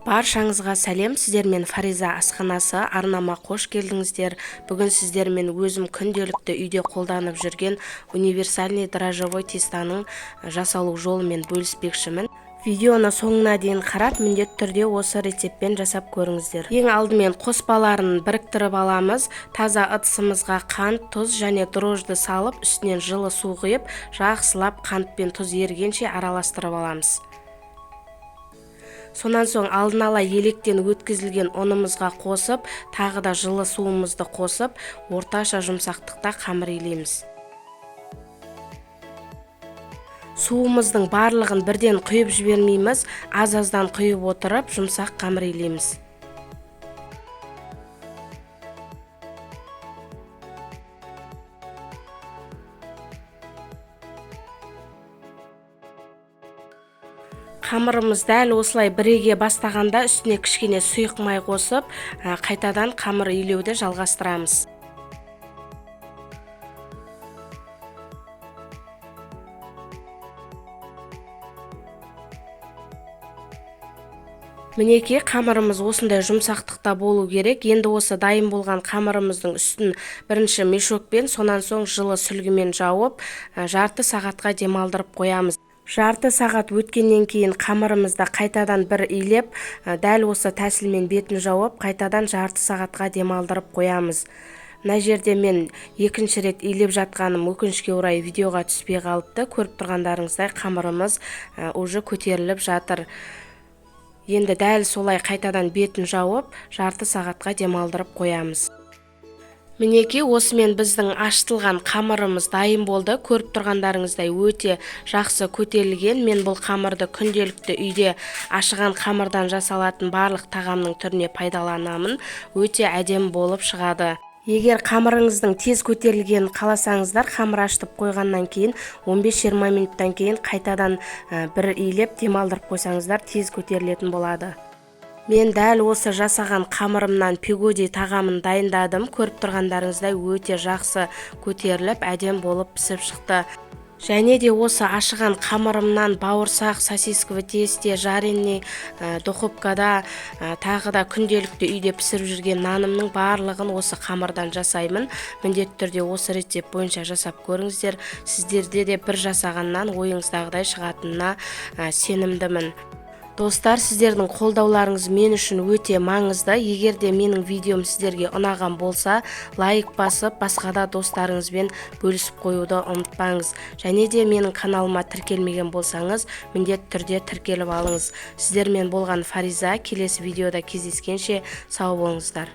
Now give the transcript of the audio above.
Баршаңызға сәлем, сіздермен Фариза асханасы арнама қош келдіңіздер. Бүгін сіздермен өзім күнделікті үйде қолданып жүрген универсальный дрожжевой тестаның жасалу жолымен бөліспекшімін. Видеоны соңына дейін қарап, міндетті түрде осы рецептпен жасап көріңіздер. Ең алдымен қоспаларын біріктіріп аламыз. Таза ыдысымызға қант, тұз және дрожжды салып, үстінен жылы су құйып, жақсылап қант пен тұз ерігенше араластырып аламыз. Сонан соң алдын ала електен өткізілген ұнымызға қосып, тағы да жылы суымызды қосып, орташа жұмсақтықта қамыр илейміз. Суымыздың барлығын бірден құйып жібермейміз, аз-аздан құйып отырып, жұмсақ қамыр илейміз. Қамырымыз дәл осылай біріге бастағанда үстіне кішкене сұйық май қосып, қайтадан қамыр илеуді жалғастырамыз. Мінекей, қамырымыз осындай жұмсақтықта болу керек. Енді осы дайын болған қамырымыздың үстін бірінші мешокпен, сонан соң жылы сүлгімен жауып, жарты сағатқа демалдырып қоямыз. Жарты сағат өткеннен кейін қамырымызды қайтадан бір илеп, дәл осы тәсілмен бетін жауып, қайтадан жарты сағатқа демалдырып қоямыз. Мына жерде мен екінші рет илеп жатқаным өкінішке орай видеоға түспей қалыпты. Көріп тұрғандарыңыздай қамырымыз уже көтеріліп жатыр. Енді дәл солай қайтадан бетін жауып, жарты сағатқа демалдырып қоямыз. Мінекей, осымен біздің ашытылған қамырымыз дайын болды. Көріп тұрғандарыңыздай өте жақсы көтерілген. Мен бұл қамырды күнделікті үйде ашыған қамырдан жасалатын барлық тағамның түріне пайдаланамын. Өте әдемі болып шығады. Егер қамырыңыздың тез көтерілгенін қаласаңыздар, қамыр ашытып қойғаннан кейін 15-20 минуттан кейін қайтадан бір илеп демалдырып қойсаңыздар тез көтерілетін болады. Мен дәл осы жасаған қамырымнан пигоди тағамын дайындадым. Көріп тұрғандарыңыздай өте жақсы көтеріліп, әдем болып пісіп шықты. Және де осы ашыған қамырымнан бауырсақ, сосисковый тесте, жареный духовкада, тағы да күнделікті үйде пісіріп жүрген нанымның барлығын осы қамырдан жасаймын. Міндетті түрде осы рецепт бойынша жасап көріңіздер. Сіздерде де бір жасағаннан ойыңыздағыдай шығатынына сенімдімін. Достар, сіздердің қолдауларыңыз мен үшін өте маңызды. Егер де менің видеом сіздерге ұнаған болса, лайк басып, басқада достарыңызбен бөлісіп қоюды ұмытпаңыз. Және де менің каналыма тіркелмеген болсаңыз, міндетті түрде тіркеліп алыңыз. Сіздермен болған Фариза. Келесі видеода кездескенше сау болыңыздар.